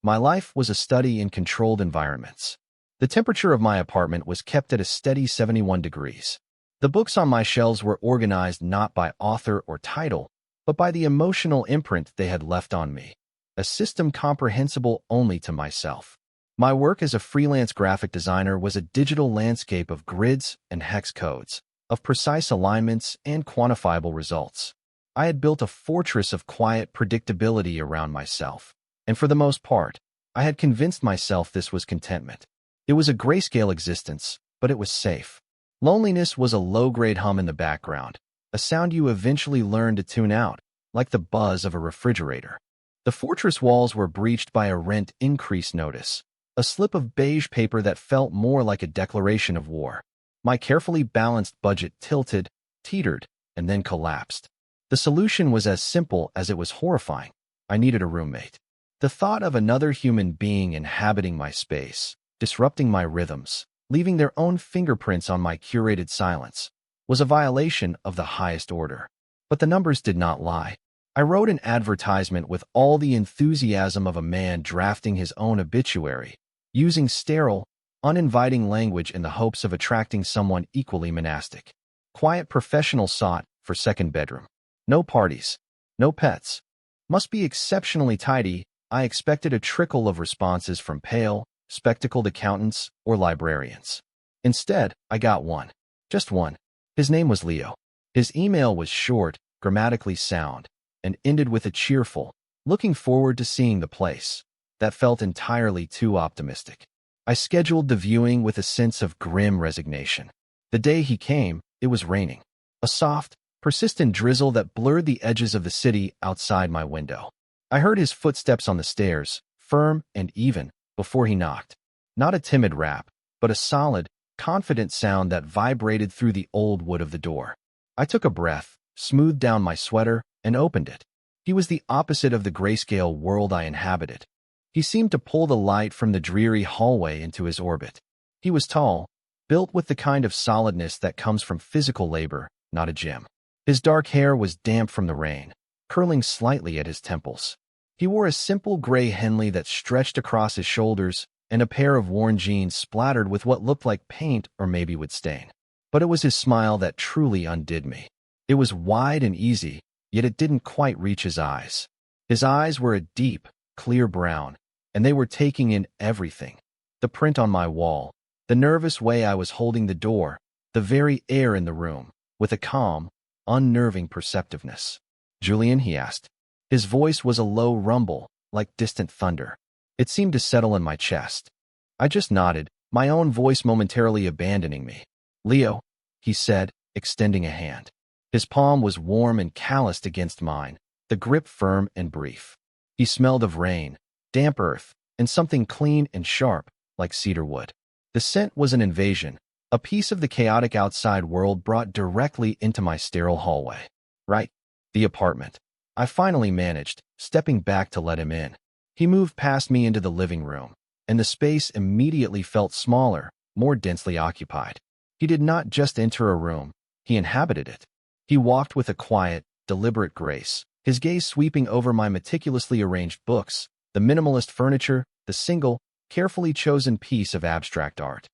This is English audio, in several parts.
My life was a study in controlled environments. The temperature of my apartment was kept at a steady 71 degrees. The books on my shelves were organized not by author or title, but by the emotional imprint they had left on me, a system comprehensible only to myself. My work as a freelance graphic designer was a digital landscape of grids and hex codes, of precise alignments and quantifiable results. I had built a fortress of quiet predictability around myself, and for the most part, I had convinced myself this was contentment. It was a grayscale existence, but it was safe. Loneliness was a low-grade hum in the background, a sound you eventually learn to tune out, like the buzz of a refrigerator. The fortress walls were breached by a rent increase notice, a slip of beige paper that felt more like a declaration of war. My carefully balanced budget tilted, teetered, and then collapsed. The solution was as simple as it was horrifying. I needed a roommate. The thought of another human being inhabiting my space, disrupting my rhythms, leaving their own fingerprints on my curated silence, was a violation of the highest order. But the numbers did not lie. I wrote an advertisement with all the enthusiasm of a man drafting his own obituary, using sterile, uninviting language in the hopes of attracting someone equally monastic. Quiet professional sought for second bedroom. No parties. No pets. Must be exceptionally tidy. I expected a trickle of responses from pale, spectacled accountants or librarians. Instead, I got one. Just one. His name was Leo. His email was short, grammatically sound, and ended with a cheerful, looking forward to seeing the place. That felt entirely too optimistic. I scheduled the viewing with a sense of grim resignation. The day he came, it was raining. A soft, persistent drizzle that blurred the edges of the city outside my window. I heard his footsteps on the stairs, firm and even, before he knocked. Not a timid rap, but a solid, confident sound that vibrated through the old wood of the door. I took a breath, smoothed down my sweater, and opened it. He was the opposite of the grayscale world I inhabited. He seemed to pull the light from the dreary hallway into his orbit. He was tall, built with the kind of solidness that comes from physical labor, not a gym. His dark hair was damp from the rain, curling slightly at his temples. He wore a simple gray Henley that stretched across his shoulders and a pair of worn jeans splattered with what looked like paint or maybe would stain. But it was his smile that truly undid me. It was wide and easy, yet it didn't quite reach his eyes. His eyes were a deep, clear brown, and they were taking in everything. The print on my wall, the nervous way I was holding the door, the very air in the room, with a calm, unnerving perceptiveness. "Julian," he asked. His voice was a low rumble, like distant thunder. It seemed to settle in my chest. I just nodded, my own voice momentarily abandoning me. "Leo," he said, extending a hand. His palm was warm and calloused against mine, the grip firm and brief. He smelled of rain, damp earth, and something clean and sharp, like cedar wood. The scent was an invasion, a piece of the chaotic outside world brought directly into my sterile hallway. Right. The apartment. I finally managed, stepping back to let him in. He moved past me into the living room, and the space immediately felt smaller, more densely occupied. He did not just enter a room, he inhabited it. He walked with a quiet, deliberate grace, his gaze sweeping over my meticulously arranged books, the minimalist furniture, the single, carefully chosen piece of abstract art.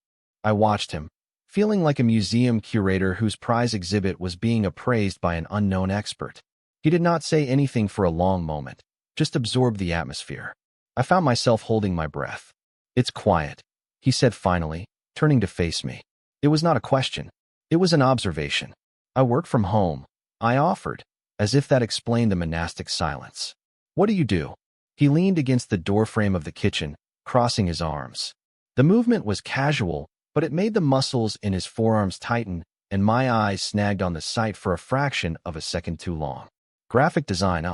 I watched him, feeling like a museum curator whose prize exhibit was being appraised by an unknown expert. He did not say anything for a long moment, just absorbed the atmosphere. I found myself holding my breath. "It's quiet," he said finally, turning to face me. It was not a question. It was an observation. "I work from home," I offered, as if that explained the monastic silence. "What do you do?" He leaned against the doorframe of the kitchen, crossing his arms. The movement was casual, but it made the muscles in his forearms tighten, and my eyes snagged on the sight for a fraction of a second too long. "Graphic design,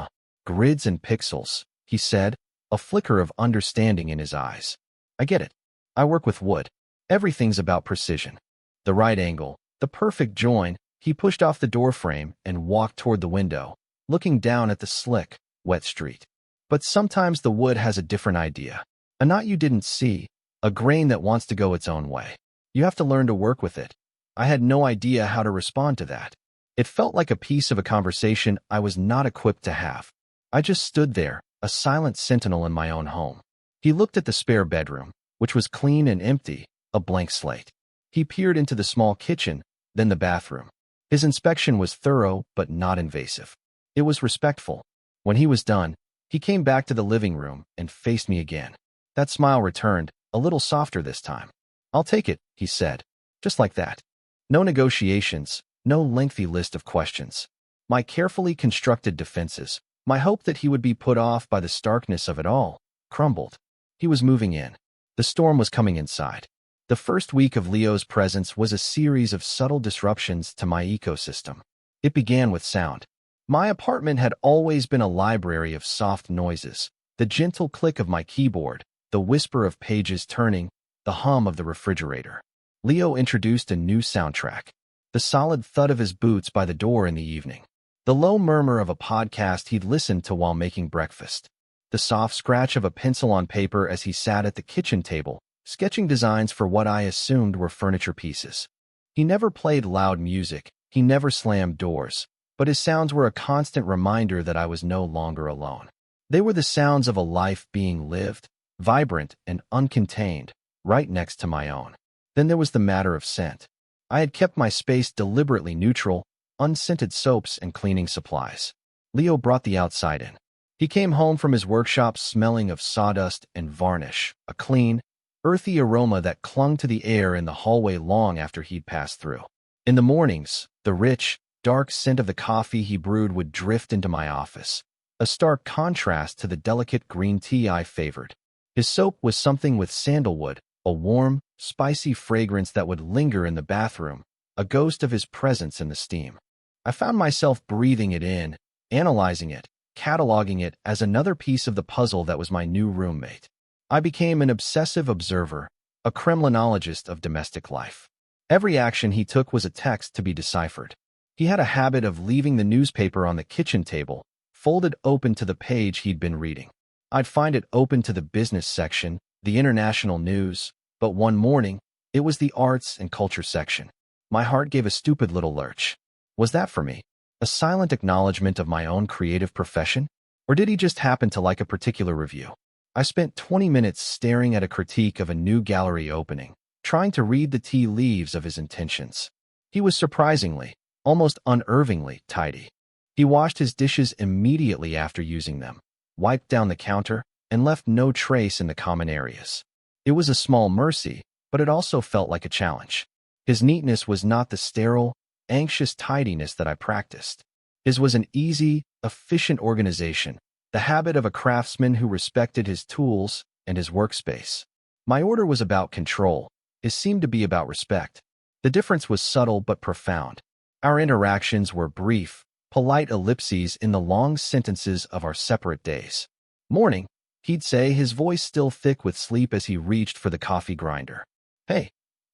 grids and pixels," he said, a flicker of understanding in his eyes. "I get it. I work with wood. Everything's about precision. The right angle, the perfect join." He pushed off the doorframe and walked toward the window, looking down at the slick, wet street. "But sometimes the wood has a different idea. A knot you didn't see, a grain that wants to go its own way. You have to learn to work with it." I had no idea how to respond to that. It felt like a piece of a conversation I was not equipped to have. I just stood there, a silent sentinel in my own home. He looked at the spare bedroom, which was clean and empty, a blank slate. He peered into the small kitchen, then the bathroom. His inspection was thorough but not invasive. It was respectful. When he was done, he came back to the living room and faced me again. That smile returned, a little softer this time. "I'll take it," he said. Just like that. No negotiations, no lengthy list of questions. My carefully constructed defenses, my hope that he would be put off by the starkness of it all, crumbled. He was moving in. The storm was coming inside. The first week of Leo's presence was a series of subtle disruptions to my ecosystem. It began with sound. My apartment had always been a library of soft noises, the gentle click of my keyboard, the whisper of pages turning, the hum of the refrigerator. Leo introduced a new soundtrack, the solid thud of his boots by the door in the evening, the low murmur of a podcast he'd listened to while making breakfast, the soft scratch of a pencil on paper as he sat at the kitchen table, sketching designs for what I assumed were furniture pieces. He never played loud music, he never slammed doors, but his sounds were a constant reminder that I was no longer alone. They were the sounds of a life being lived, vibrant and uncontained, right next to my own. Then there was the matter of scent. I had kept my space deliberately neutral, unscented soaps and cleaning supplies. Leo brought the outside in. He came home from his workshop smelling of sawdust and varnish, a clean, earthy aroma that clung to the air in the hallway long after he'd passed through. In the mornings, the rich, dark scent of the coffee he brewed would drift into my office, a stark contrast to the delicate green tea I favored. His soap was something with sandalwood, a warm, spicy fragrance that would linger in the bathroom, a ghost of his presence in the steam. I found myself breathing it in, analyzing it, cataloging it as another piece of the puzzle that was my new roommate. I became an obsessive observer, a Kremlinologist of domestic life. Every action he took was a text to be deciphered. He had a habit of leaving the newspaper on the kitchen table, folded open to the page he'd been reading. I'd find it open to the business section, the international news, but one morning, it was the arts and culture section. My heart gave a stupid little lurch. Was that for me? A silent acknowledgement of my own creative profession? Or did he just happen to like a particular review? I spent 20 minutes staring at a critique of a new gallery opening, trying to read the tea leaves of his intentions. He was surprisingly, almost unnervingly, tidy. He washed his dishes immediately after using them, wiped down the counter, and left no trace in the common areas. It was a small mercy, but it also felt like a challenge. His neatness was not the sterile, anxious tidiness that I practiced. His was an easy, efficient organization, the habit of a craftsman who respected his tools and his workspace. My order was about control. His seemed to be about respect. The difference was subtle but profound. Our interactions were brief, polite ellipses in the long sentences of our separate days. "Morning," he'd say, his voice still thick with sleep as he reached for the coffee grinder. "Hey,"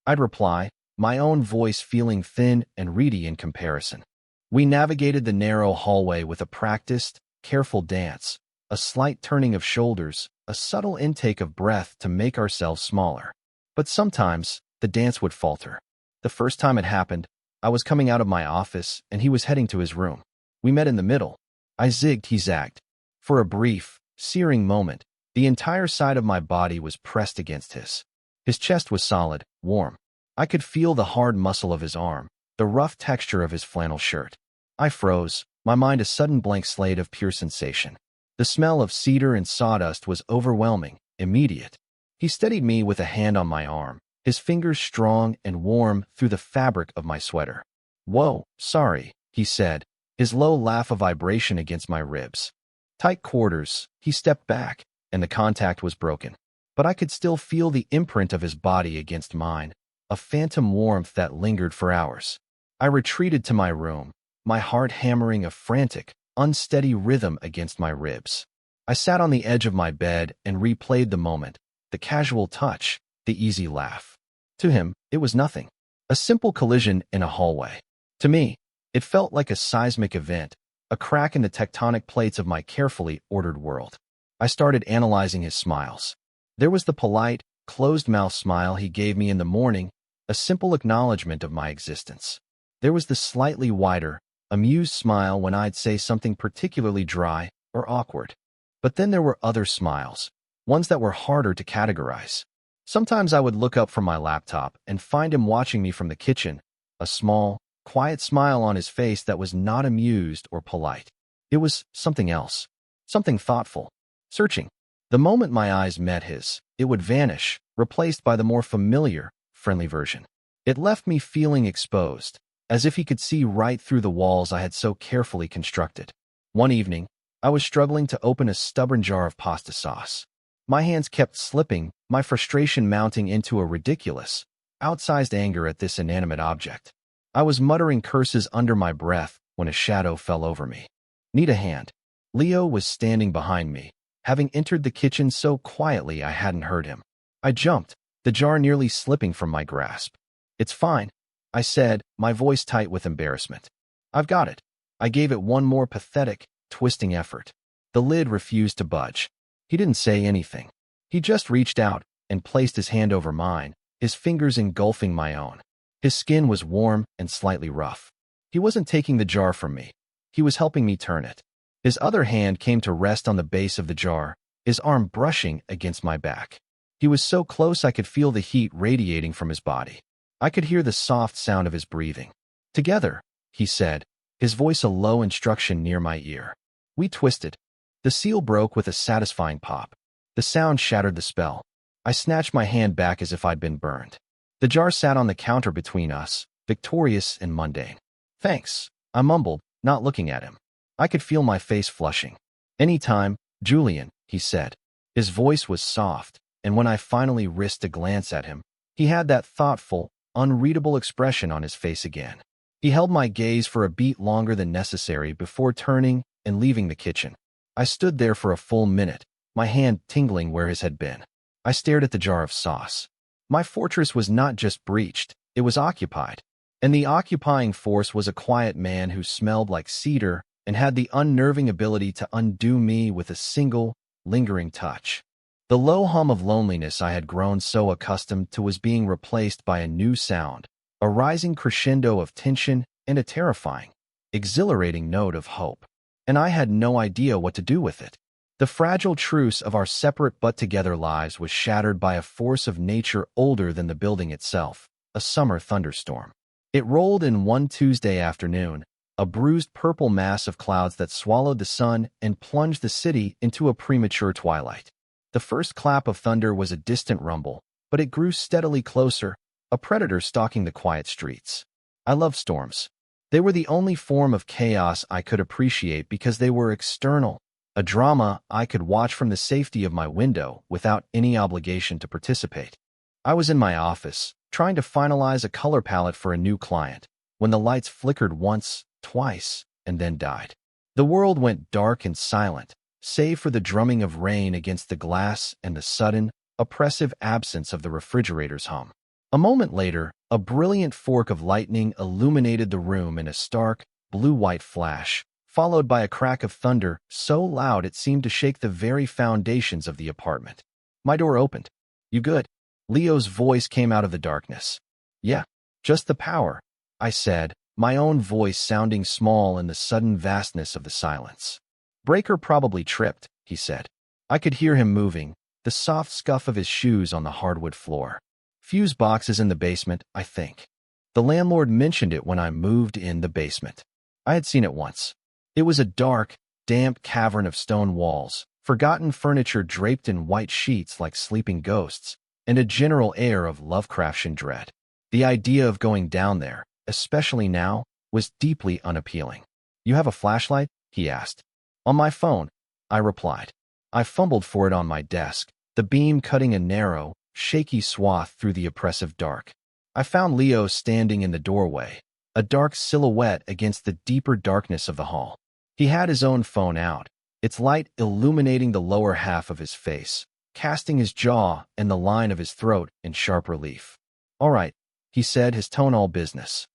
I'd reply, my own voice feeling thin and reedy in comparison. We navigated the narrow hallway with a practiced, careful dance, a slight turning of shoulders, a subtle intake of breath to make ourselves smaller. But sometimes, the dance would falter. The first time it happened, I was coming out of my office and he was heading to his room. We met in the middle. I zigged, he zagged. For a brief, searing moment, the entire side of my body was pressed against his. His chest was solid, warm. I could feel the hard muscle of his arm, the rough texture of his flannel shirt. I froze, my mind a sudden blank slate of pure sensation. The smell of cedar and sawdust was overwhelming, immediate. He steadied me with a hand on my arm, his fingers strong and warm through the fabric of my sweater. "Whoa, sorry," he said, his low laugh a vibration against my ribs. Tight quarters, he stepped back, and the contact was broken. But I could still feel the imprint of his body against mine, a phantom warmth that lingered for hours. I retreated to my room, my heart hammering a frantic, unsteady rhythm against my ribs. I sat on the edge of my bed and replayed the moment, the casual touch, the easy laugh. To him, it was nothing. A simple collision in a hallway. To me, it felt like a seismic event, a crack in the tectonic plates of my carefully ordered world. I started analyzing his smiles. There was the polite, closed-mouth smile he gave me in the morning, a simple acknowledgement of my existence. There was the slightly wider, amused smile when I'd say something particularly dry or awkward. But then there were other smiles, ones that were harder to categorize. Sometimes I would look up from my laptop and find him watching me from the kitchen, a small, quiet smile on his face that was not amused or polite. It was something else, something thoughtful, searching. The moment my eyes met his, it would vanish, replaced by the more familiar, friendly version. It left me feeling exposed, as if he could see right through the walls I had so carefully constructed. One evening, I was struggling to open a stubborn jar of pasta sauce. My hands kept slipping, my frustration mounting into a ridiculous, outsized anger at this inanimate object. I was muttering curses under my breath when a shadow fell over me. "Need a hand." Leo was standing behind me, having entered the kitchen so quietly I hadn't heard him. I jumped, the jar nearly slipping from my grasp. "It's fine," I said, my voice tight with embarrassment. "I've got it." I gave it one more pathetic, twisting effort. The lid refused to budge. He didn't say anything. He just reached out and placed his hand over mine, his fingers engulfing my own. His skin was warm and slightly rough. He wasn't taking the jar from me. He was helping me turn it. His other hand came to rest on the base of the jar, his arm brushing against my back. He was so close I could feel the heat radiating from his body. I could hear the soft sound of his breathing. "Together," he said, his voice a low instruction near my ear. We twisted. The seal broke with a satisfying pop. The sound shattered the spell. I snatched my hand back as if I'd been burned. The jar sat on the counter between us, victorious and mundane. "Thanks," I mumbled, not looking at him. I could feel my face flushing. "Anytime, Julian," he said. His voice was soft, and when I finally risked a glance at him, he had that thoughtful, unreadable expression on his face again. He held my gaze for a beat longer than necessary before turning and leaving the kitchen. I stood there for a full minute, my hand tingling where his had been. I stared at the jar of sauce. My fortress was not just breached, it was occupied. And the occupying force was a quiet man who smelled like cedar and had the unnerving ability to undo me with a single, lingering touch. The low hum of loneliness I had grown so accustomed to was being replaced by a new sound, a rising crescendo of tension and a terrifying, exhilarating note of hope. And I had no idea what to do with it. The fragile truce of our separate but together lives was shattered by a force of nature older than the building itself, a summer thunderstorm. It rolled in one Tuesday afternoon, a bruised purple mass of clouds that swallowed the sun and plunged the city into a premature twilight. The first clap of thunder was a distant rumble, but it grew steadily closer, a predator stalking the quiet streets. I loved storms. They were the only form of chaos I could appreciate because they were external, a drama I could watch from the safety of my window without any obligation to participate. I was in my office, trying to finalize a color palette for a new client, when the lights flickered once, twice, and then died. The world went dark and silent, save for the drumming of rain against the glass and the sudden, oppressive absence of the refrigerator's hum. A moment later, a brilliant fork of lightning illuminated the room in a stark, blue-white flash, followed by a crack of thunder so loud it seemed to shake the very foundations of the apartment. My door opened. "You good?" Leo's voice came out of the darkness. "Yeah, just the power," I said, my own voice sounding small in the sudden vastness of the silence. "Breaker probably tripped," he said. I could hear him moving, the soft scuff of his shoes on the hardwood floor. "Fuse box is in the basement, I think." The landlord mentioned it when I moved in the basement. I had seen it once. It was a dark, damp cavern of stone walls, forgotten furniture draped in white sheets like sleeping ghosts, and a general air of Lovecraftian dread. The idea of going down there, especially now, was deeply unappealing. "You have a flashlight?" he asked. "On my phone," I replied. I fumbled for it on my desk, the beam cutting a narrow, shaky swath through the oppressive dark. I found Leo standing in the doorway, a dark silhouette against the deeper darkness of the hall. He had his own phone out, its light illuminating the lower half of his face, casting his jaw and the line of his throat in sharp relief. "All right," he said, his tone all business.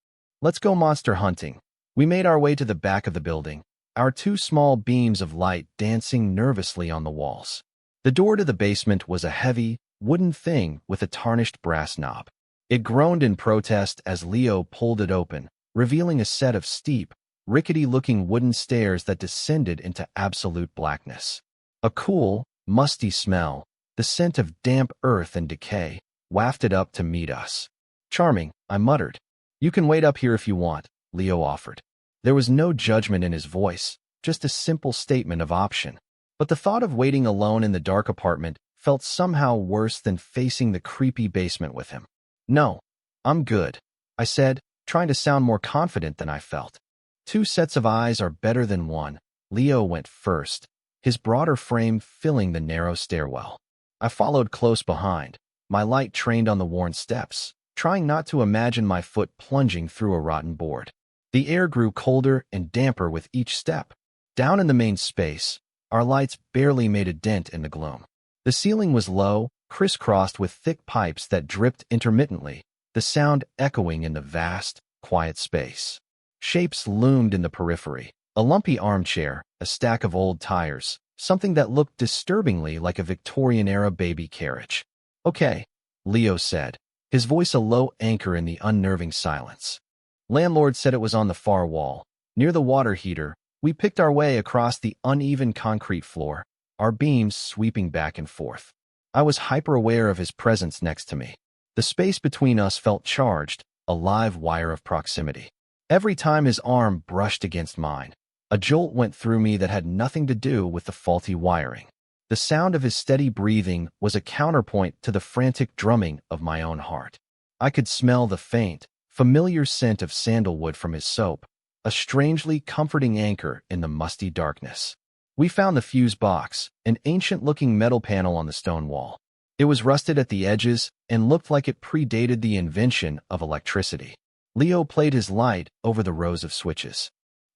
"Let's go monster hunting." We made our way to the back of the building, our two small beams of light dancing nervously on the walls. The door to the basement was a heavy, wooden thing with a tarnished brass knob. It groaned in protest as Leo pulled it open, revealing a set of steep, rickety-looking wooden stairs that descended into absolute blackness. A cool, musty smell, the scent of damp earth and decay, wafted up to meet us. "Charming," I muttered. "You can wait up here if you want," Leo offered. There was no judgment in his voice, just a simple statement of option. But the thought of waiting alone in the dark apartment felt somehow worse than facing the creepy basement with him. "No, I'm good," I said, trying to sound more confident than I felt. "Two sets of eyes are better than one." Leo went first, his broader frame filling the narrow stairwell. I followed close behind, my light trained on the worn steps, trying not to imagine my foot plunging through a rotten board. The air grew colder and damper with each step. Down in the main space, our lights barely made a dent in the gloom. The ceiling was low, crisscrossed with thick pipes that dripped intermittently, the sound echoing in the vast, quiet space. Shapes loomed in the periphery. A lumpy armchair, a stack of old tires, something that looked disturbingly like a Victorian-era baby carriage. "Okay," Leo said, his voice a low anchor in the unnerving silence. "Landlord said it was on the far wall, near the water heater." We picked our way across the uneven concrete floor, our beams sweeping back and forth. I was hyper-aware of his presence next to me. The space between us felt charged, a live wire of proximity. Every time his arm brushed against mine, a jolt went through me that had nothing to do with the faulty wiring. The sound of his steady breathing was a counterpoint to the frantic drumming of my own heart. I could smell the faint, familiar scent of sandalwood from his soap, a strangely comforting anchor in the musty darkness. We found the fuse box, an ancient-looking metal panel on the stone wall. It was rusted at the edges and looked like it predated the invention of electricity. Leo played his light over the rows of switches.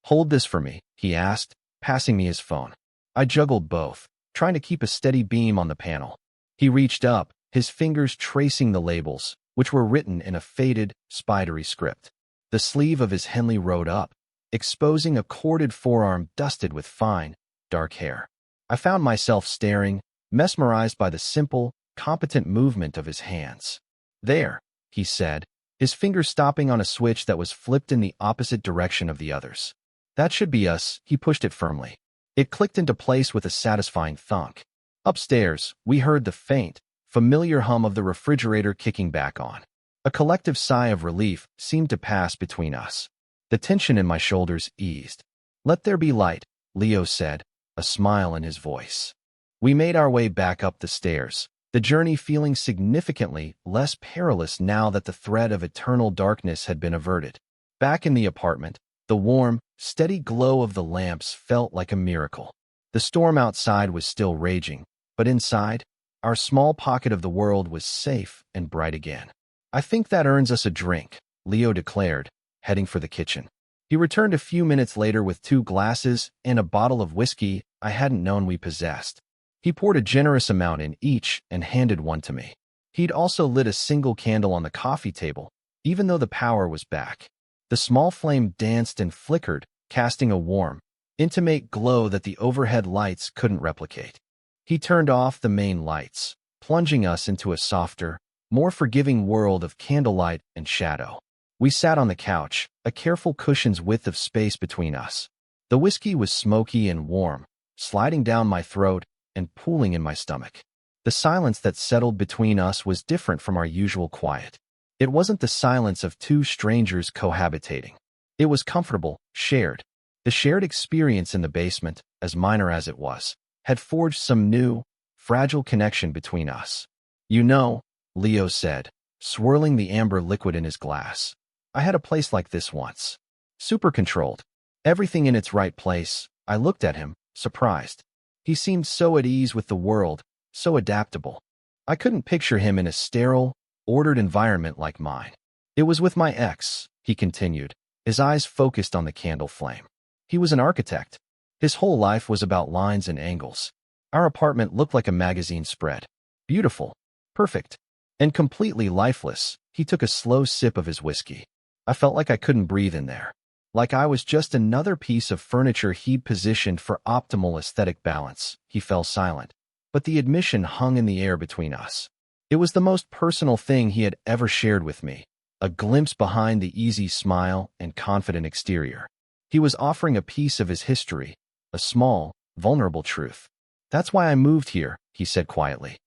"Hold this for me," he asked, passing me his phone. I juggled both, trying to keep a steady beam on the panel. He reached up, his fingers tracing the labels, which were written in a faded, spidery script. The sleeve of his Henley rode up, exposing a corded forearm dusted with fine, dark hair. I found myself staring, mesmerized by the simple, competent movement of his hands. "There," he said, his finger stopping on a switch that was flipped in the opposite direction of the others. "That should be us." He pushed it firmly. It clicked into place with a satisfying thunk. Upstairs, we heard the faint, familiar hum of the refrigerator kicking back on. A collective sigh of relief seemed to pass between us. The tension in my shoulders eased. "Let there be light," Leo said, a smile in his voice. We made our way back up the stairs, the journey feeling significantly less perilous now that the threat of eternal darkness had been averted. Back in the apartment, the warm, steady glow of the lamps felt like a miracle. The storm outside was still raging, but inside, our small pocket of the world was safe and bright again. "I think that earns us a drink," Leo declared, heading for the kitchen. He returned a few minutes later with 2 glasses and a bottle of whiskey I hadn't known we possessed. He poured a generous amount in each and handed one to me. He'd also lit a single candle on the coffee table, even though the power was back. The small flame danced and flickered, casting a warm, intimate glow that the overhead lights couldn't replicate. He turned off the main lights, plunging us into a softer, more forgiving world of candlelight and shadow. We sat on the couch, a careful cushion's width of space between us. The whiskey was smoky and warm, sliding down my throat and pooling in my stomach. The silence that settled between us was different from our usual quiet. It wasn't the silence of 2 strangers cohabitating. It was comfortable, shared. The shared experience in the basement, as minor as it was, had forged some new, fragile connection between us. "You know," Leo said, swirling the amber liquid in his glass, "I had a place like this once. Super controlled. Everything in its right place." I looked at him, surprised. He seemed so at ease with the world, so adaptable. I couldn't picture him in a sterile, ordered environment like mine. "It was with my ex," he continued, his eyes focused on the candle flame. "He was an architect. His whole life was about lines and angles. Our apartment looked like a magazine spread. Beautiful, perfect, and completely lifeless." He took a slow sip of his whiskey. I felt like I couldn't breathe in there. Like I was just another piece of furniture he'd positioned for optimal aesthetic balance. He fell silent, but the admission hung in the air between us. It was the most personal thing he had ever shared with me, a glimpse behind the easy smile and confident exterior. He was offering a piece of his history, a small, vulnerable truth. "That's why I moved here," he said quietly.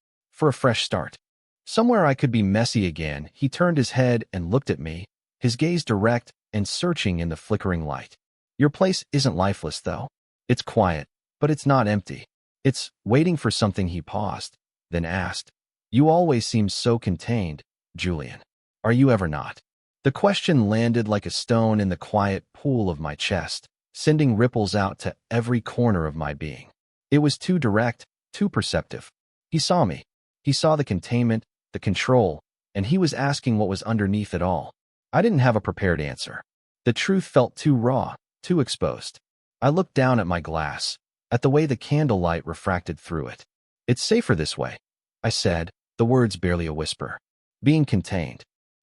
for a fresh start. Somewhere I could be messy again. He turned his head and looked at me, his gaze direct and searching in the flickering light. Your place isn't lifeless, though. It's quiet, but it's not empty. It's waiting for something. He paused, then asked, You always seem so contained, Julian. Are you ever not? The question landed like a stone in the quiet pool of my chest, sending ripples out to every corner of my being. It was too direct, too perceptive. He saw me. He saw the containment, the control, and he was asking what was underneath it all. I didn't have a prepared answer. The truth felt too raw, too exposed. I looked down at my glass, at the way the candlelight refracted through it. It's safer this way, I said, the words barely a whisper. Being contained.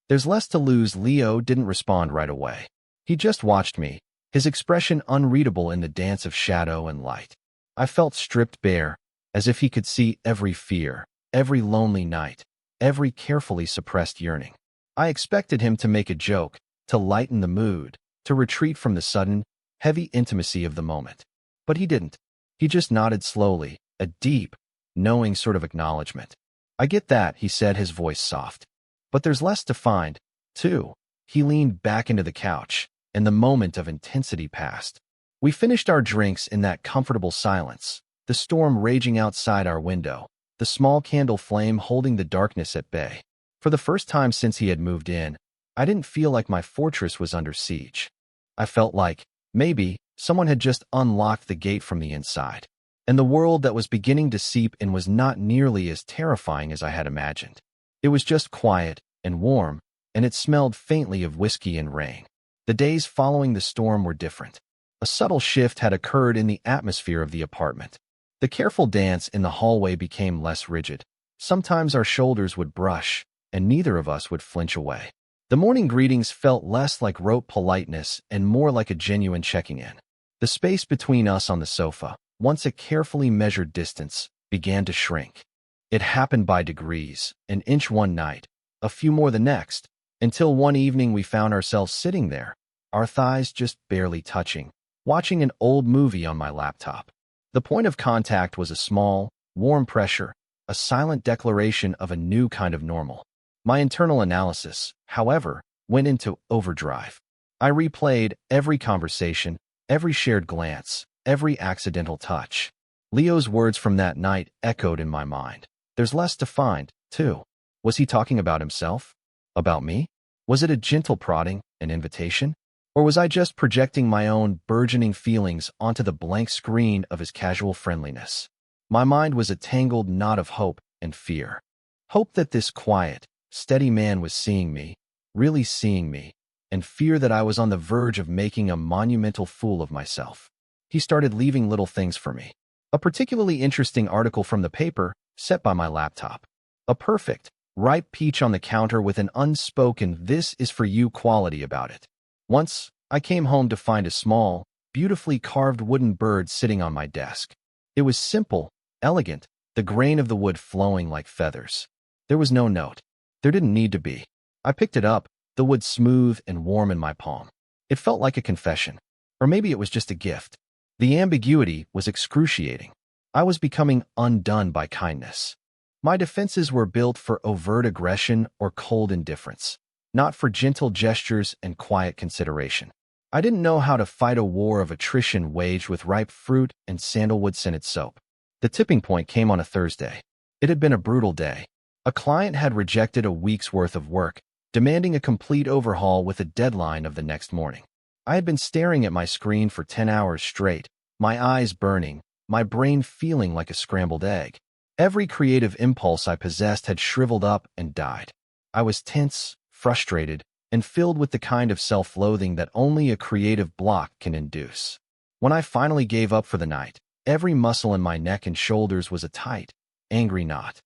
There's less to lose. Leo didn't respond right away. He just watched me, his expression unreadable in the dance of shadow and light. I felt stripped bare, as if he could see every fear, every lonely night, every carefully suppressed yearning. I expected him to make a joke, to lighten the mood, to retreat from the sudden, heavy intimacy of the moment. But he didn't. He just nodded slowly, a deep, knowing sort of acknowledgement. I get that, he said, his voice soft. But there's less to find, too. He leaned back into the couch, and the moment of intensity passed. We finished our drinks in that comfortable silence, the storm raging outside our window, the small candle flame holding the darkness at bay. For the first time since he had moved in, I didn't feel like my fortress was under siege. I felt like, maybe, someone had just unlocked the gate from the inside, and the world that was beginning to seep in was not nearly as terrifying as I had imagined. It was just quiet and warm, and it smelled faintly of whiskey and rain. The days following the storm were different. A subtle shift had occurred in the atmosphere of the apartment. The careful dance in the hallway became less rigid. Sometimes our shoulders would brush, and neither of us would flinch away. The morning greetings felt less like rote politeness and more like a genuine checking in. The space between us on the sofa, once a carefully measured distance, began to shrink. It happened by degrees, an inch one night, a few more the next, until one evening we found ourselves sitting there, our thighs just barely touching, watching an old movie on my laptop. The point of contact was a small, warm pressure, a silent declaration of a new kind of normal. My internal analysis, however, went into overdrive. I replayed every conversation, every shared glance, every accidental touch. Leo's words from that night echoed in my mind. There's less to find, too. Was he talking about himself? About me? Was it a gentle prodding, an invitation? Or was I just projecting my own burgeoning feelings onto the blank screen of his casual friendliness? My mind was a tangled knot of hope and fear. Hope that this quiet, steady man was seeing me, really seeing me, and fear that I was on the verge of making a monumental fool of myself. He started leaving little things for me. A particularly interesting article from the paper, set by my laptop. A perfect, ripe peach on the counter with an unspoken "this is for you" quality about it. Once, I came home to find a small, beautifully carved wooden bird sitting on my desk. It was simple, elegant, the grain of the wood flowing like feathers. There was no note. There didn't need to be. I picked it up, the wood smooth and warm in my palm. It felt like a confession. Or maybe it was just a gift. The ambiguity was excruciating. I was becoming undone by kindness. My defenses were built for overt aggression or cold indifference, not for gentle gestures and quiet consideration. I didn't know how to fight a war of attrition waged with ripe fruit and sandalwood-scented soap. The tipping point came on a Thursday. It had been a brutal day. A client had rejected a week's worth of work, demanding a complete overhaul with a deadline of the next morning. I had been staring at my screen for 10 hours straight, my eyes burning, my brain feeling like a scrambled egg. Every creative impulse I possessed had shriveled up and died. I was tense, frustrated, and filled with the kind of self-loathing that only a creative block can induce. When I finally gave up for the night, every muscle in my neck and shoulders was a tight, angry knot.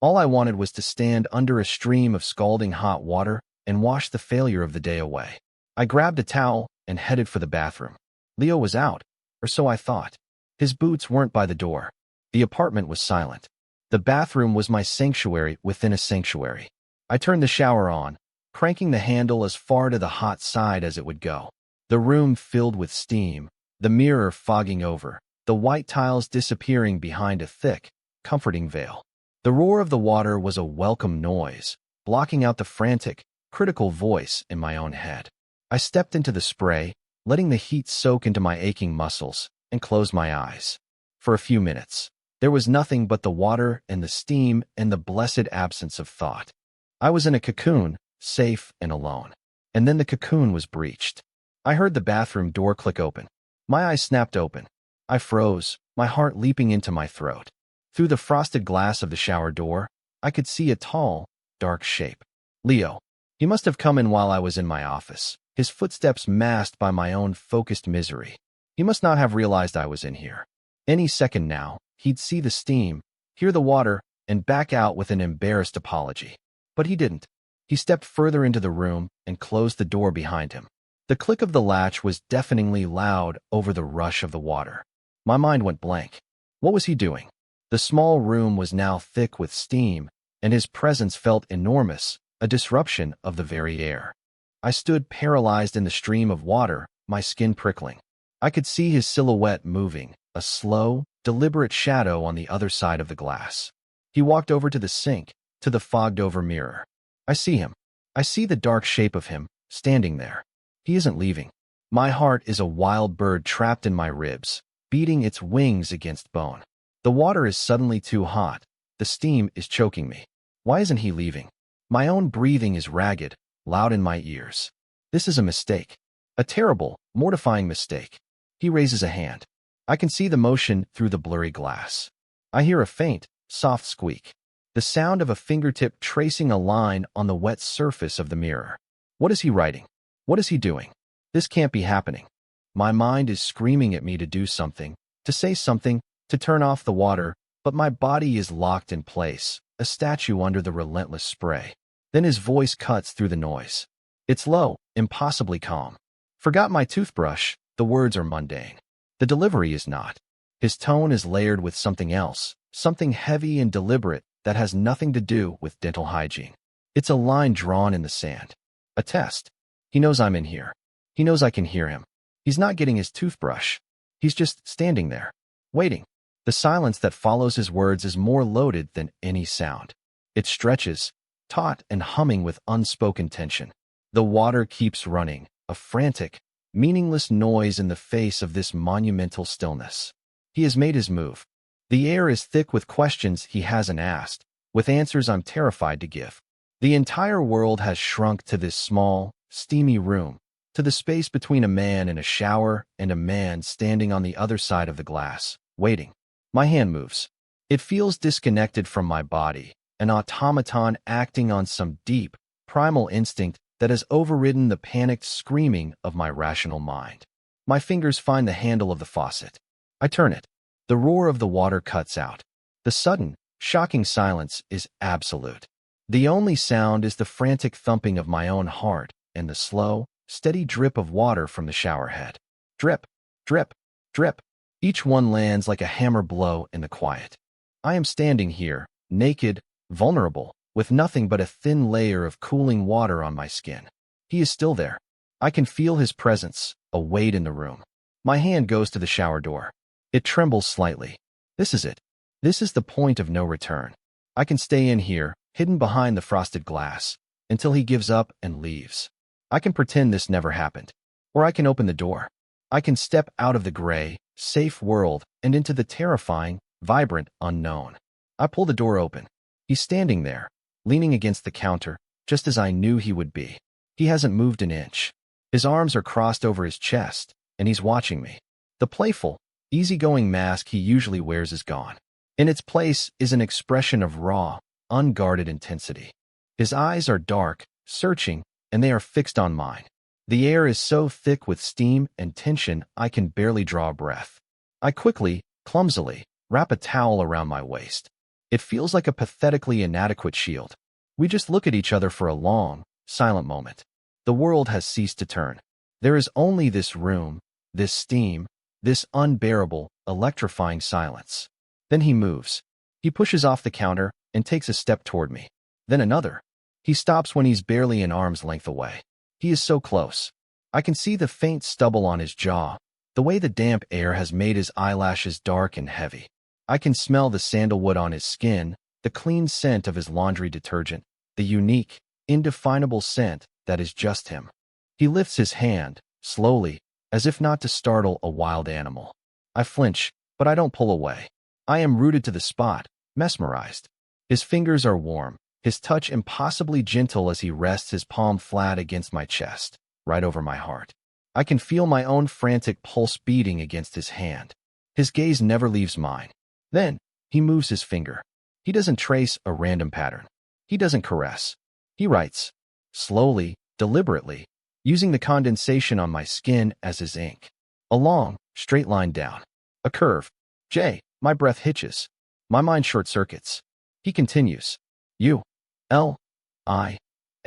All I wanted was to stand under a stream of scalding hot water and wash the failure of the day away. I grabbed a towel and headed for the bathroom. Leo was out, or so I thought. His boots weren't by the door. The apartment was silent. The bathroom was my sanctuary within a sanctuary. I turned the shower on, cranking the handle as far to the hot side as it would go. The room filled with steam, the mirror fogging over, the white tiles disappearing behind a thick, comforting veil. The roar of the water was a welcome noise, blocking out the frantic, critical voice in my own head. I stepped into the spray, letting the heat soak into my aching muscles, and closed my eyes. For a few minutes, there was nothing but the water and the steam and the blessed absence of thought. I was in a cocoon, safe and alone. And then the cocoon was breached. I heard the bathroom door click open. My eyes snapped open. I froze, my heart leaping into my throat. Through the frosted glass of the shower door, I could see a tall, dark shape. Leo. He must have come in while I was in my office, his footsteps masked by my own focused misery. He must not have realized I was in here. Any second now, he'd see the steam, hear the water, and back out with an embarrassed apology. But he didn't. He stepped further into the room and closed the door behind him. The click of the latch was deafeningly loud over the rush of the water. My mind went blank. What was he doing? The small room was now thick with steam, and his presence felt enormous, a disruption of the very air. I stood paralyzed in the stream of water, my skin prickling. I could see his silhouette moving, a slow, deliberate shadow on the other side of the glass. He walked over to the sink, to the fogged-over mirror. I see him. I see the dark shape of him, standing there. He isn't leaving. My heart is a wild bird trapped in my ribs, beating its wings against bone. The water is suddenly too hot. The steam is choking me. Why isn't he leaving? My own breathing is ragged, loud in my ears. This is a mistake. A terrible, mortifying mistake. He raises a hand. I can see the motion through the blurry glass. I hear a faint, soft squeak. The sound of a fingertip tracing a line on the wet surface of the mirror. What is he writing? What is he doing? This can't be happening. My mind is screaming at me to do something, to say something, to turn off the water, but my body is locked in place, a statue under the relentless spray. Then his voice cuts through the noise. It's low, impossibly calm. Forgot my toothbrush. The words are mundane. The delivery is not. His tone is layered with something else, something heavy and deliberate that has nothing to do with dental hygiene. It's a line drawn in the sand. A test. He knows I'm in here. He knows I can hear him. He's not getting his toothbrush. He's just standing there, waiting. The silence that follows his words is more loaded than any sound. It stretches, taut and humming with unspoken tension. The water keeps running, a frantic, meaningless noise in the face of this monumental stillness. He has made his move. The air is thick with questions he hasn't asked, with answers I'm terrified to give. The entire world has shrunk to this small, steamy room, to the space between a man in a shower and a man standing on the other side of the glass, waiting. My hand moves. It feels disconnected from my body, an automaton acting on some deep, primal instinct that has overridden the panicked screaming of my rational mind. My fingers find the handle of the faucet. I turn it. The roar of the water cuts out. The sudden, shocking silence is absolute. The only sound is the frantic thumping of my own heart and the slow, steady drip of water from the shower head. Drip, drip, drip. Each one lands like a hammer blow in the quiet. I am standing here, naked, vulnerable, with nothing but a thin layer of cooling water on my skin. He is still there. I can feel his presence, a weight in the room. My hand goes to the shower door. It trembles slightly. This is it. This is the point of no return. I can stay in here, hidden behind the frosted glass, until he gives up and leaves. I can pretend this never happened. Or I can open the door. I can step out of the gray, safe world and into the terrifying, vibrant unknown. I pull the door open. He's standing there, leaning against the counter, just as I knew he would be. He hasn't moved an inch. His arms are crossed over his chest, and he's watching me. The playful, easygoing mask he usually wears is gone. In its place is an expression of raw, unguarded intensity. His eyes are dark, searching, and they are fixed on mine. The air is so thick with steam and tension I can barely draw a breath. I quickly, clumsily, wrap a towel around my waist. It feels like a pathetically inadequate shield. We just look at each other for a long, silent moment. The world has ceased to turn. There is only this room, this steam, this unbearable, electrifying silence. Then he moves. He pushes off the counter and takes a step toward me. Then another. He stops when he's barely an arm's length away. He is so close. I can see the faint stubble on his jaw, the way the damp air has made his eyelashes dark and heavy. I can smell the sandalwood on his skin, the clean scent of his laundry detergent, the unique, indefinable scent that is just him. He lifts his hand, slowly, as if not to startle a wild animal. I flinch, but I don't pull away. I am rooted to the spot, mesmerized. His fingers are warm, his touch impossibly gentle as he rests his palm flat against my chest, right over my heart. I can feel my own frantic pulse beating against his hand. His gaze never leaves mine. Then, he moves his finger. He doesn't trace a random pattern. He doesn't caress. He writes, slowly, deliberately, using the condensation on my skin as his ink. A long, straight line down. A curve. J. My breath hitches. My mind short-circuits. He continues. U. L. I.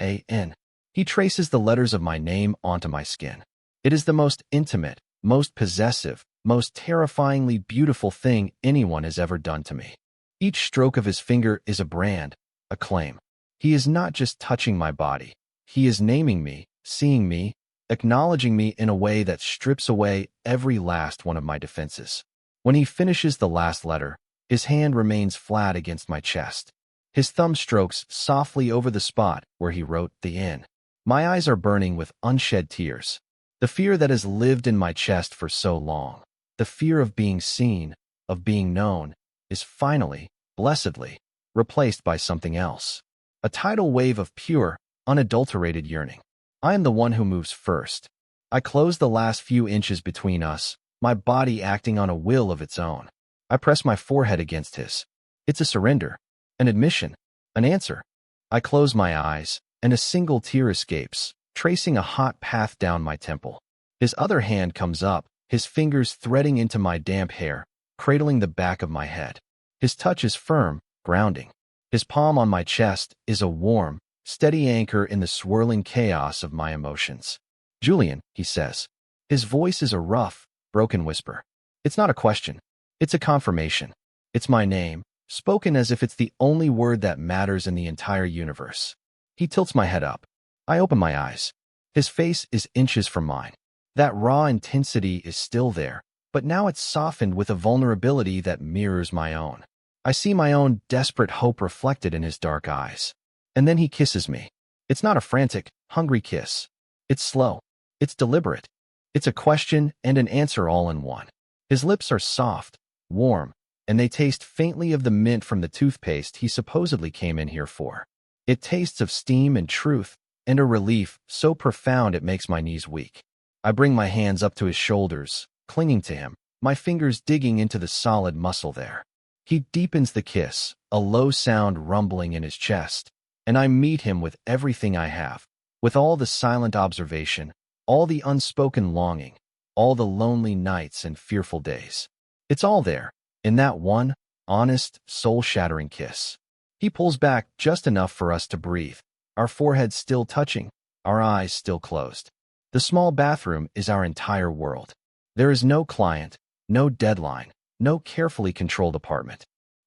A. N. He traces the letters of my name onto my skin. It is the most intimate, most possessive, most terrifyingly beautiful thing anyone has ever done to me. Each stroke of his finger is a brand, a claim. He is not just touching my body. He is naming me, seeing me, acknowledging me in a way that strips away every last one of my defenses. When he finishes the last letter, his hand remains flat against my chest. His thumb strokes softly over the spot where he wrote the N. My eyes are burning with unshed tears. The fear that has lived in my chest for so long, the fear of being seen, of being known, is finally, blessedly, replaced by something else. A tidal wave of pure, unadulterated yearning. I am the one who moves first. I close the last few inches between us, my body acting on a will of its own. I press my forehead against his. It's a surrender, an admission, an answer. I close my eyes, and a single tear escapes, tracing a hot path down my temple. His other hand comes up, his fingers threading into my damp hair, cradling the back of my head. His touch is firm, grounding. His palm on my chest is a warm, steady anchor in the swirling chaos of my emotions. Julian, he says. His voice is a rough, broken whisper. It's not a question. It's a confirmation. It's my name, spoken as if it's the only word that matters in the entire universe. He tilts my head up. I open my eyes. His face is inches from mine. That raw intensity is still there, but now it's softened with a vulnerability that mirrors my own. I see my own desperate hope reflected in his dark eyes. And then he kisses me. It's not a frantic, hungry kiss. It's slow. It's deliberate. It's a question and an answer all in one. His lips are soft, warm, and they taste faintly of the mint from the toothpaste he supposedly came in here for. It tastes of steam and truth, and a relief so profound it makes my knees weak. I bring my hands up to his shoulders, clinging to him, my fingers digging into the solid muscle there. He deepens the kiss, a low sound rumbling in his chest, and I meet him with everything I have, with all the silent observation, all the unspoken longing, all the lonely nights and fearful days. It's all there, in that one, honest, soul-shattering kiss. He pulls back just enough for us to breathe, our foreheads still touching, our eyes still closed. The small bathroom is our entire world. There is no client, no deadline, no carefully controlled apartment.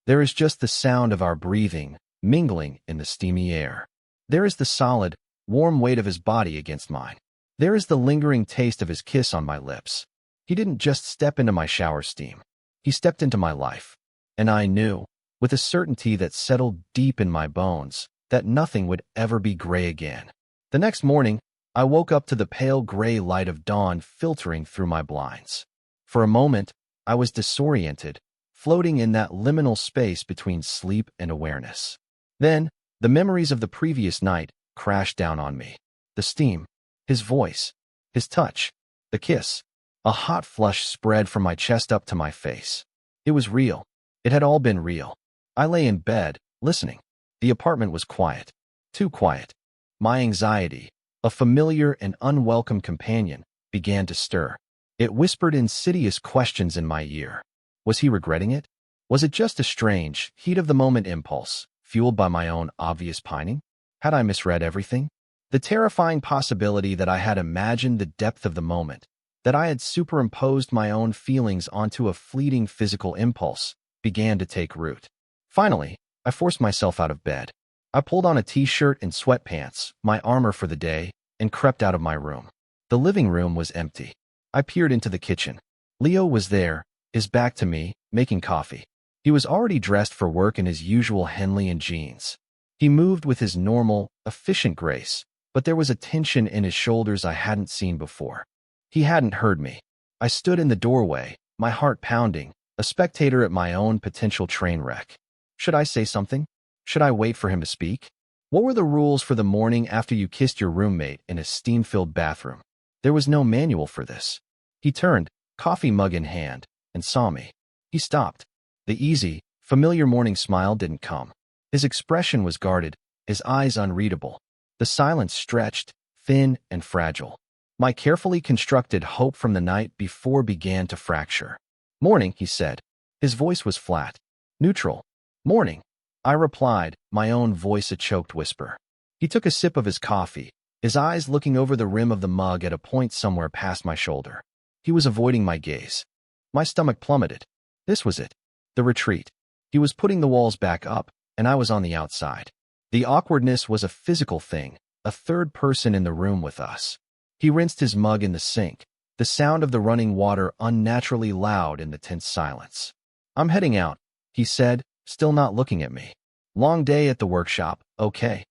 There is just the sound of our breathing, mingling in the steamy air. There is the solid, warm weight of his body against mine. There is the lingering taste of his kiss on my lips. He didn't just step into my shower steam. He stepped into my life. And I knew, with a certainty that settled deep in my bones, that nothing would ever be gray again. The next morning, I woke up to the pale gray light of dawn filtering through my blinds. For a moment, I was disoriented, floating in that liminal space between sleep and awareness. Then, the memories of the previous night crashed down on me. The steam, his voice, his touch, the kiss. A hot flush spread from my chest up to my face. It was real. It had all been real. I lay in bed, listening. The apartment was quiet. Too quiet. My anxiety, a familiar and unwelcome companion, began to stir. It whispered insidious questions in my ear. Was he regretting it? Was it just a strange, heat-of-the-moment impulse, fueled by my own obvious pining? Had I misread everything? The terrifying possibility that I had imagined the depth of the moment, that I had superimposed my own feelings onto a fleeting physical impulse, began to take root. Finally, I forced myself out of bed. I pulled on a t-shirt and sweatpants, my armor for the day, and crept out of my room. The living room was empty. I peered into the kitchen. Leo was there, his back to me, making coffee. He was already dressed for work in his usual Henley and jeans. He moved with his normal, efficient grace, but there was a tension in his shoulders I hadn't seen before. He hadn't heard me. I stood in the doorway, my heart pounding, a spectator at my own potential train wreck. Should I say something? Should I wait for him to speak? What were the rules for the morning after you kissed your roommate in a steam-filled bathroom? There was no manual for this. He turned, coffee mug in hand, and saw me. He stopped. The easy, familiar morning smile didn't come. His expression was guarded, his eyes unreadable. The silence stretched, thin and fragile. My carefully constructed hope from the night before began to fracture. "Morning," he said. His voice was flat, neutral. "Morning," I replied, my own voice a choked whisper. He took a sip of his coffee, his eyes looking over the rim of the mug at a point somewhere past my shoulder. He was avoiding my gaze. My stomach plummeted. This was it. The retreat. He was putting the walls back up, and I was on the outside. The awkwardness was a physical thing, a third person in the room with us. He rinsed his mug in the sink, the sound of the running water unnaturally loud in the tense silence. "I'm heading out," he said, still not looking at me. "Long day at the workshop, okay?"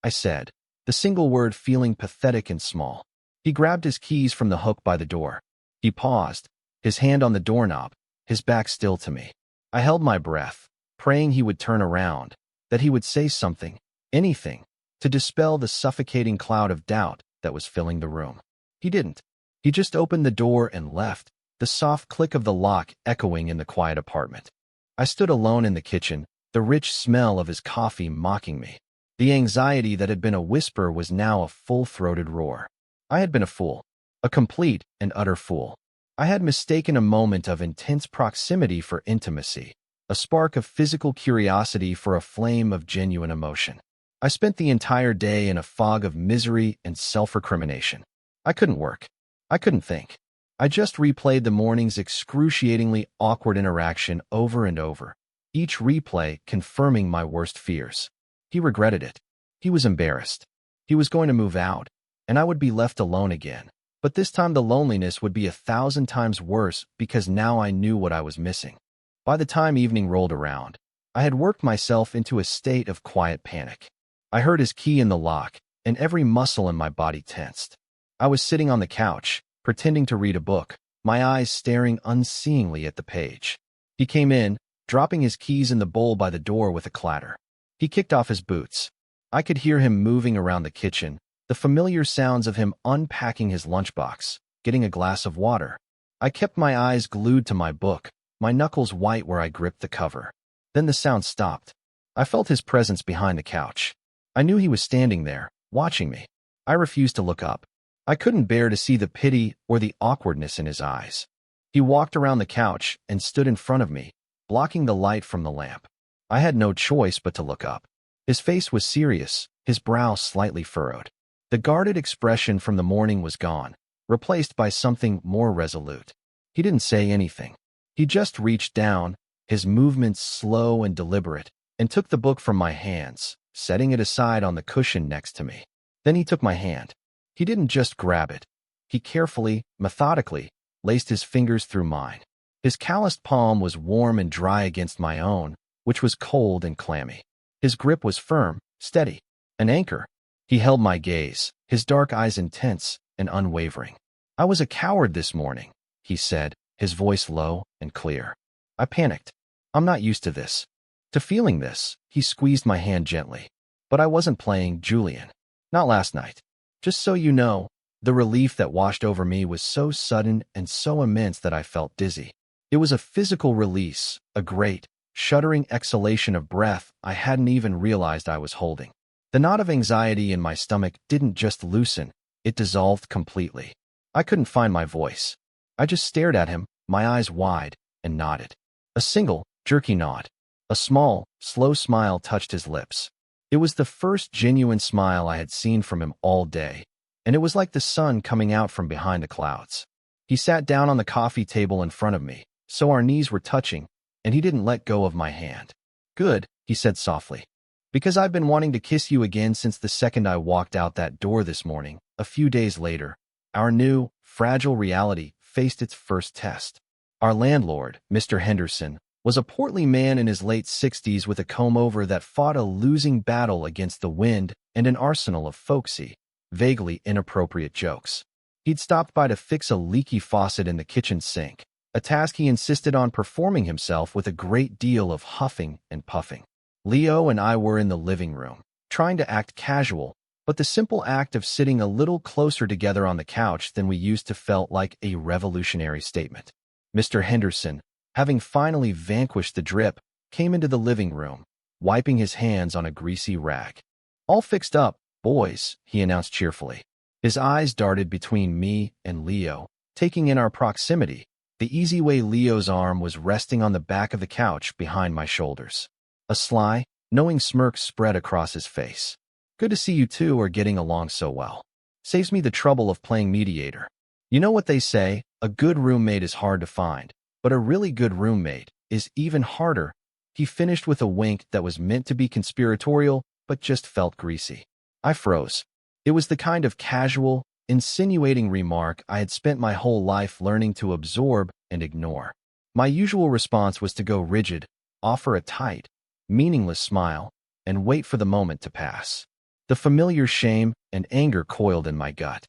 I said, the single word feeling pathetic and small. He grabbed his keys from the hook by the door. He paused, his hand on the doorknob, his back still to me. I held my breath, praying he would turn around, that he would say something, anything, to dispel the suffocating cloud of doubt that was filling the room. He didn't. He just opened the door and left, the soft click of the lock echoing in the quiet apartment. I stood alone in the kitchen, the rich smell of his coffee mocking me. The anxiety that had been a whisper was now a full-throated roar. I had been a fool, a complete and utter fool. I had mistaken a moment of intense proximity for intimacy, a spark of physical curiosity for a flame of genuine emotion. I spent the entire day in a fog of misery and self-recrimination. I couldn't work. I couldn't think. I just replayed the morning's excruciatingly awkward interaction over and over, each replay confirming my worst fears. He regretted it. He was embarrassed. He was going to move out, and I would be left alone again. But this time the loneliness would be 1,000 times worse because now I knew what I was missing. By the time evening rolled around, I had worked myself into a state of quiet panic. I heard his key in the lock, and every muscle in my body tensed. I was sitting on the couch, pretending to read a book, my eyes staring unseeingly at the page. He came in, dropping his keys in the bowl by the door with a clatter. He kicked off his boots. I could hear him moving around the kitchen, the familiar sounds of him unpacking his lunchbox, getting a glass of water. I kept my eyes glued to my book, my knuckles white where I gripped the cover. Then the sound stopped. I felt his presence behind the couch. I knew he was standing there, watching me. I refused to look up. I couldn't bear to see the pity or the awkwardness in his eyes. He walked around the couch and stood in front of me, blocking the light from the lamp. I had no choice but to look up. His face was serious, his brow slightly furrowed. The guarded expression from the morning was gone, replaced by something more resolute. He didn't say anything. He just reached down, his movements slow and deliberate, and took the book from my hands, setting it aside on the cushion next to me. Then he took my hand. He didn't just grab it. He carefully, methodically, laced his fingers through mine. His calloused palm was warm and dry against my own, which was cold and clammy. His grip was firm, steady, an anchor. He held my gaze, his dark eyes intense and unwavering. "I was a coward this morning," he said, his voice low and clear. I panicked. "I'm not used to this. To feeling this." He squeezed my hand gently. "But I wasn't playing Julian. Not last night. Just so you know." The relief that washed over me was so sudden and so immense that I felt dizzy. It was a physical release, a great, shuddering exhalation of breath I hadn't even realized I was holding. The knot of anxiety in my stomach didn't just loosen, it dissolved completely. I couldn't find my voice. I just stared at him, my eyes wide, and nodded. A single, jerky nod. A small, slow smile touched his lips. It was the first genuine smile I had seen from him all day, and it was like the sun coming out from behind the clouds. He sat down on the coffee table in front of me, so our knees were touching, and he didn't let go of my hand. "Good," he said softly. "Because I've been wanting to kiss you again since the second I walked out that door this morning." A few days later, our new, fragile reality faced its first test. Our landlord, Mr. Henderson, was a portly man in his late 60s with a comb-over that fought a losing battle against the wind and an arsenal of folksy, vaguely inappropriate jokes. He'd stopped by to fix a leaky faucet in the kitchen sink, a task he insisted on performing himself with a great deal of huffing and puffing. Leo and I were in the living room, trying to act casual, but the simple act of sitting a little closer together on the couch than we used to felt like a revolutionary statement. Mr. Henderson, having finally vanquished the drip, came into the living room, wiping his hands on a greasy rag. "All fixed up, boys," he announced cheerfully. His eyes darted between me and Leo, taking in our proximity, the easy way Leo's arm was resting on the back of the couch behind my shoulders. A sly, knowing smirk spread across his face. "Good to see you two are getting along so well. Saves me the trouble of playing mediator. You know what they say, a good roommate is hard to find, but a really good roommate is even harder." He finished with a wink that was meant to be conspiratorial, but just felt greasy. I froze. It was the kind of casual, insinuating remark I had spent my whole life learning to absorb and ignore. My usual response was to go rigid, offer a tight, meaningless smile, and wait for the moment to pass. The familiar shame and anger coiled in my gut.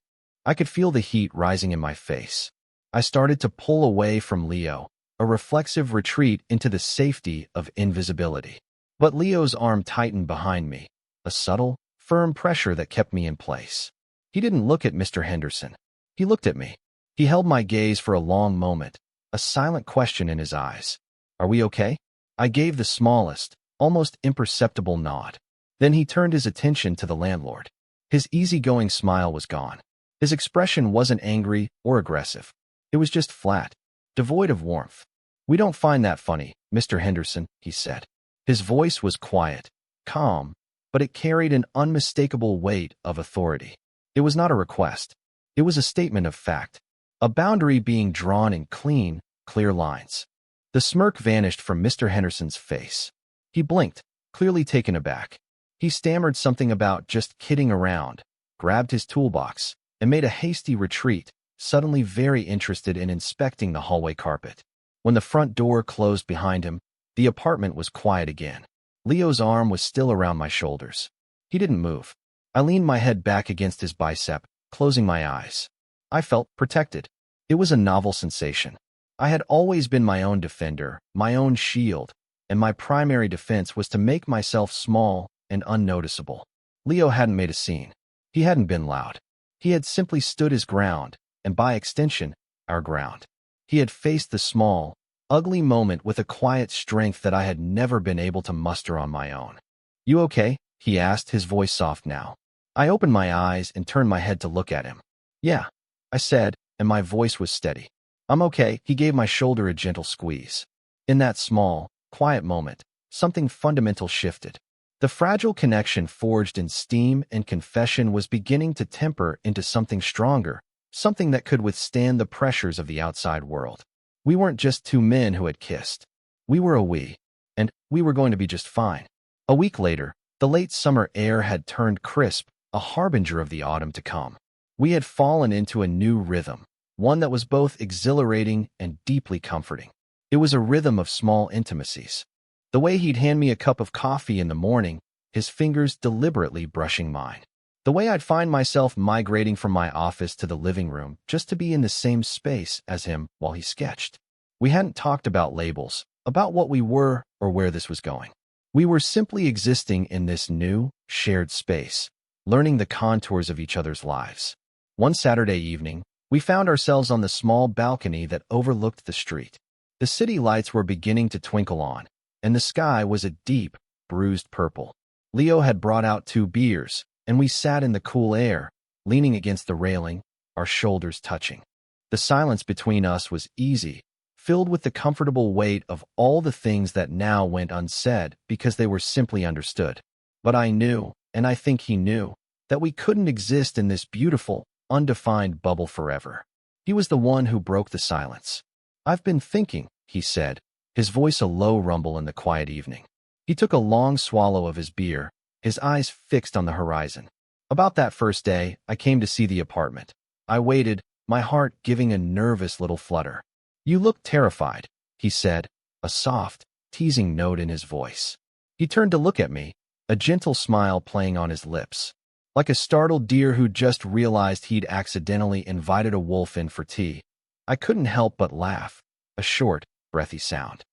I could feel the heat rising in my face. I started to pull away from Leo, a reflexive retreat into the safety of invisibility. But Leo's arm tightened behind me, a subtle, firm pressure that kept me in place. He didn't look at Mr. Henderson. He looked at me. He held my gaze for a long moment, a silent question in his eyes. "Are we okay?" I gave the smallest, almost imperceptible nod. Then he turned his attention to the landlord. His easygoing smile was gone. His expression wasn't angry or aggressive. It was just flat, devoid of warmth. "We don't find that funny, Mr. Henderson," he said. His voice was quiet, calm, but it carried an unmistakable weight of authority. It was not a request. It was a statement of fact, a boundary being drawn in clean, clear lines. The smirk vanished from Mr. Henderson's face. He blinked, clearly taken aback. He stammered something about just kidding around, grabbed his toolbox, and made a hasty retreat, suddenly very interested in inspecting the hallway carpet. When the front door closed behind him, the apartment was quiet again. Leo's arm was still around my shoulders. He didn't move. I leaned my head back against his bicep, closing my eyes. I felt protected. It was a novel sensation. I had always been my own defender, my own shield, and my primary defense was to make myself small and unnoticeable. Leo hadn't made a scene. He hadn't been loud. He had simply stood his ground, and by extension, our ground. He had faced the small, ugly moment with a quiet strength that I had never been able to muster on my own. "You okay?" he asked, his voice soft now. I opened my eyes and turned my head to look at him. "Yeah," I said, and my voice was steady. "I'm okay." He gave my shoulder a gentle squeeze. In that small, quiet moment, something fundamental shifted. The fragile connection forged in steam and confession was beginning to temper into something stronger, something that could withstand the pressures of the outside world. We weren't just two men who had kissed. We were a we, and we were going to be just fine. A week later, the late summer air had turned crisp, a harbinger of the autumn to come. We had fallen into a new rhythm, one that was both exhilarating and deeply comforting. It was a rhythm of small intimacies. The way he'd hand me a cup of coffee in the morning, his fingers deliberately brushing mine. The way I'd find myself migrating from my office to the living room just to be in the same space as him while he sketched. We hadn't talked about labels, about what we were or where this was going. We were simply existing in this new, shared space, learning the contours of each other's lives. One Saturday evening, we found ourselves on the small balcony that overlooked the street. The city lights were beginning to twinkle on, and the sky was a deep, bruised purple. Leo had brought out 2 beers, and we sat in the cool air, leaning against the railing, our shoulders touching. The silence between us was easy, filled with the comfortable weight of all the things that now went unsaid because they were simply understood. But I knew, and I think he knew, that we couldn't exist in this beautiful, undefined bubble forever. He was the one who broke the silence. "I've been thinking," he said, his voice a low rumble in the quiet evening. He took a long swallow of his beer, his eyes fixed on the horizon. "About that first day, I came to see the apartment. I waited, my heart giving a nervous little flutter. You looked terrified," he said, a soft, teasing note in his voice. He turned to look at me, a gentle smile playing on his lips. Like a startled deer who just realized he'd accidentally invited a wolf in for tea, I couldn't help but laugh, a short, breathy sound.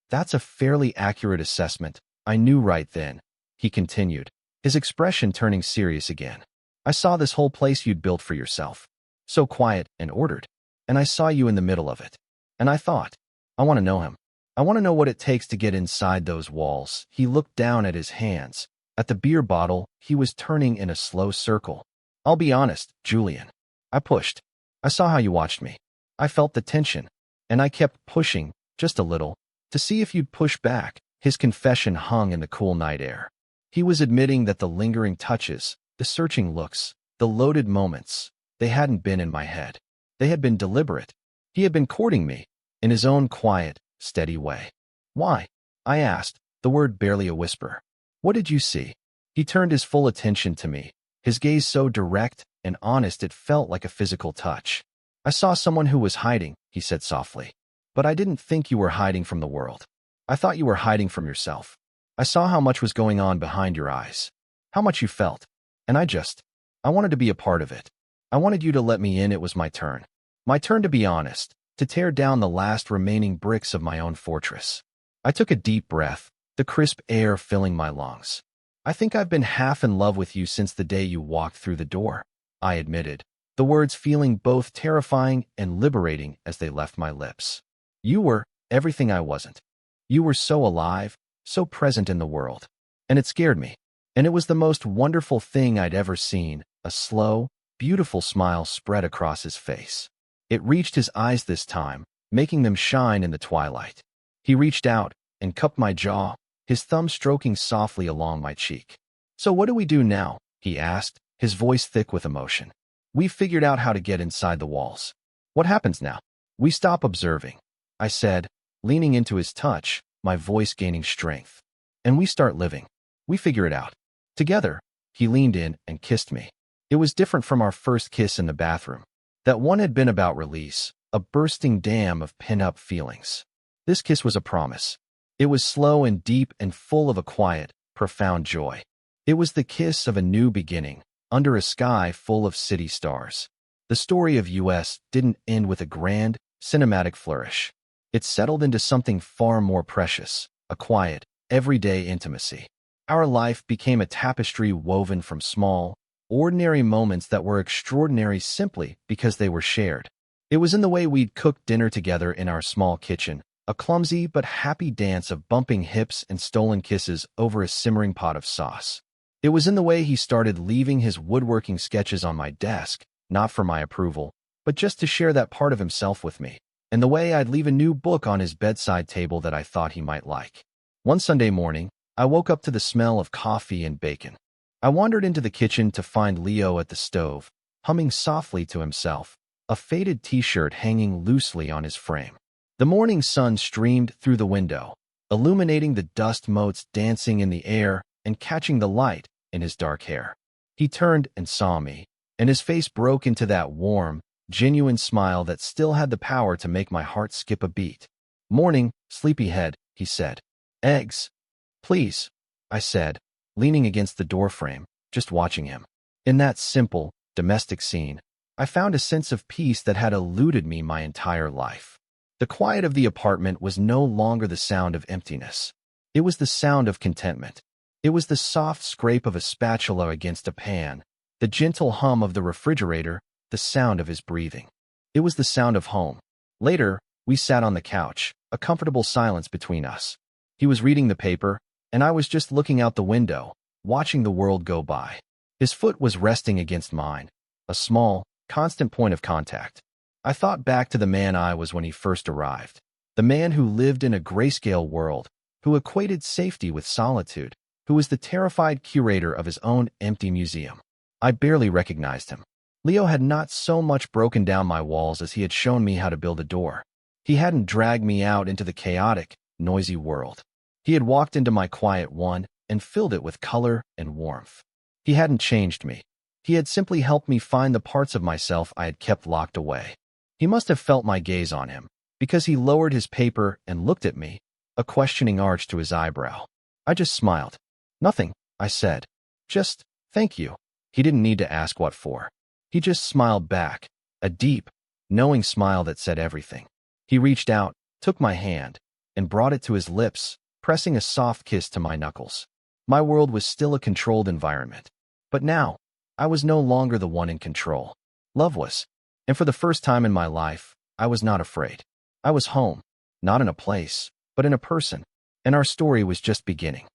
That's a fairly accurate assessment, I knew right then, he continued, his expression turning serious again. I saw this whole place you'd built for yourself. So quiet and ordered. And I saw you in the middle of it. And I thought, I want to know him. I want to know what it takes to get inside those walls. He looked down at his hands, at the beer bottle he was turning in a slow circle. I'll be honest, Julian. I pushed. I saw how you watched me. I felt the tension. And I kept pushing, just a little, to see if you'd push back. His confession hung in the cool night air. He was admitting that the lingering touches, the searching looks, the loaded moments, they hadn't been in my head. They had been deliberate. He had been courting me, in his own quiet, steady way. Why? I asked, the word barely a whisper. What did you see? He turned his full attention to me, his gaze so direct and honest it felt like a physical touch. I saw someone who was hiding, he said softly. But I didn't think you were hiding from the world. I thought you were hiding from yourself. I saw how much was going on behind your eyes, how much you felt. And I wanted to be a part of it. I wanted you to let me in. It was my turn. My turn to be honest, to tear down the last remaining bricks of my own fortress. I took a deep breath, the crisp air filling my lungs. I think I've been half in love with you since the day you walked through the door, I admitted, the words feeling both terrifying and liberating as they left my lips. You were everything I wasn't. You were so alive, so present in the world. And it scared me. And it was the most wonderful thing I'd ever seen, a slow, beautiful smile spread across his face. It reached his eyes this time, making them shine in the twilight. He reached out and cupped my jaw, his thumb stroking softly along my cheek. So what do we do now? He asked, his voice thick with emotion. We've figured out how to get inside the walls. What happens now? We stop observing, I said, leaning into his touch, my voice gaining strength. And we start living. We figure it out. Together, he leaned in and kissed me. It was different from our first kiss in the bathroom. That one had been about release, a bursting dam of pin-up feelings. This kiss was a promise. It was slow and deep and full of a quiet, profound joy. It was the kiss of a new beginning, under a sky full of city stars. The story of US didn't end with a grand, cinematic flourish. It settled into something far more precious, a quiet, everyday intimacy. Our life became a tapestry woven from small, ordinary moments that were extraordinary simply because they were shared. It was in the way we'd cooked dinner together in our small kitchen, a clumsy but happy dance of bumping hips and stolen kisses over a simmering pot of sauce. It was in the way he started leaving his woodworking sketches on my desk, not for my approval, but just to share that part of himself with me, and the way I'd leave a new book on his bedside table that I thought he might like. One Sunday morning, I woke up to the smell of coffee and bacon. I wandered into the kitchen to find Leo at the stove, humming softly to himself, a faded t-shirt hanging loosely on his frame. The morning sun streamed through the window, illuminating the dust motes dancing in the air and catching the light in his dark hair. He turned and saw me, and his face broke into that warm, genuine smile that still had the power to make my heart skip a beat. "Morning, sleepyhead," he said. "Eggs, please," I said, leaning against the doorframe, just watching him. In that simple, domestic scene, I found a sense of peace that had eluded me my entire life. The quiet of the apartment was no longer the sound of emptiness. It was the sound of contentment. It was the soft scrape of a spatula against a pan, the gentle hum of the refrigerator, the sound of his breathing. It was the sound of home. Later, we sat on the couch, a comfortable silence between us. He was reading the paper, and I was just looking out the window, watching the world go by. His foot was resting against mine, a small, constant point of contact. I thought back to the man I was when he first arrived, the man who lived in a grayscale world, who equated safety with solitude, who was the terrified curator of his own empty museum. I barely recognized him. Leo had not so much broken down my walls as he had shown me how to build a door. He hadn't dragged me out into the chaotic, noisy world. He had walked into my quiet one and filled it with color and warmth. He hadn't changed me. He had simply helped me find the parts of myself I had kept locked away. He must have felt my gaze on him, because he lowered his paper and looked at me, a questioning arch to his eyebrow. I just smiled. Nothing, I said. Just, thank you. He didn't need to ask what for. He just smiled back, a deep, knowing smile that said everything. He reached out, took my hand, and brought it to his lips, pressing a soft kiss to my knuckles. My world was still a controlled environment. But now, I was no longer the one in control. Love was. And for the first time in my life, I was not afraid. I was home, not in a place, but in a person. And our story was just beginning.